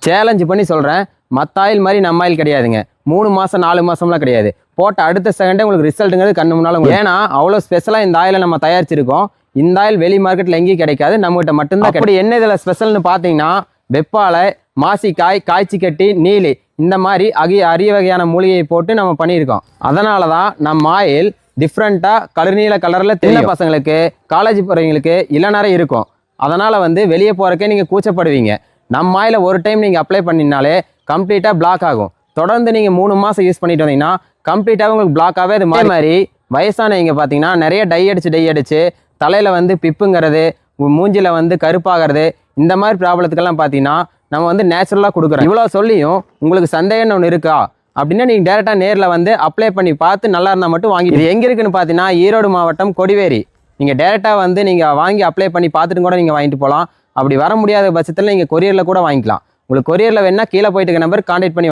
Challenge பண்ணி சொல்கிறேன், மற்ற ஆயில் மாதிரி நம்ம ஆயில் கிடையாதுங்க. 3 மாதம் 4 மாதம்லாம் கிடையாது. போட்ட அடுத்த செகண்டே உங்களுக்கு ரிசல்ட்டுங்கிறது கண்ணு முன்னால். ஏன்னா அவ்வளோ ஸ்பெஷலாக இந்த ஆயிலை நம்ம தயாரிச்சிருக்கோம். இந்த ஆயில் வெளி மார்க்கெட்டில் எங்கேயும் கிடைக்காது, நம்மகிட்ட மட்டும்தான். அப்படி என்ன இதில் ஸ்பெஷல்னு பார்த்தீங்கன்னா, வெப்பாலை, மாசிக்காய், காய்ச்சிக்கட்டி, நீலி, இந்த மாதிரி அரிய வகையான மூலிகையை போட்டு நம்ம பண்ணியிருக்கோம். அதனால தான் நம்ம ஆயில் டிஃப்ரெண்ட்டாக கலர்நீல கலரில் சின்ன பசங்களுக்கு, காலேஜ் போகிறவங்களுக்கு இளநரை இருக்கும். அதனால் வெளியே போகிறக்கே நீங்கள் கூச்சப்படுவீங்க. நம்ம ஆயிலை ஒரு டைம் நீங்கள் அப்ளை பண்ணினாலே கம்ப்ளீட்டாக பிளாக் ஆகும். தொடர்ந்து நீங்கள் 3 மாதம் யூஸ் பண்ணிட்டு வந்தீங்கன்னா கம்ப்ளீட்டாக உங்களுக்கு பிளாக் ஆகவே. அது மாதிரி வயசானவங்க பார்த்தீங்கன்னா நிறைய டை அடிச்சு தலையில் பிப்புங்கிறது, மூஞ்சில் கருப்பாகிறது, இந்த மாதிரி ப்ராப்ளத்துக்கெல்லாம் பார்த்தீங்கன்னா நம்ம நேச்சுரலாக கொடுக்குறோம். இவ்வளோ சொல்லியும் உங்களுக்கு சந்தேகம்னு ஒன்று இருக்கா அப்படின்னா நீங்கள் டேரெக்டாக நேரில் அப்ளை பண்ணி பார்த்து நல்லா இருந்தால் மட்டும் வாங்கி. இது எங்கே இருக்குன்னு பார்த்தீங்கன்னா ஈரோடு மாவட்டம் கொடிவேரி. நீங்கள் டேரெக்டாக நீங்கள் வாங்கி அப்ளை பண்ணி பார்த்துட்டு கூட நீங்கள் வாங்கிட்டு போகலாம். அப்படி வர முடியாத பட்சத்தில் நீங்கள் கொரியரில் கூட வாங்கிக்கலாம். உங்களுக்கு கொரியரில் வேணால் கீழே போயிட்டு நம்பர் கான்டாக்ட் பண்ணி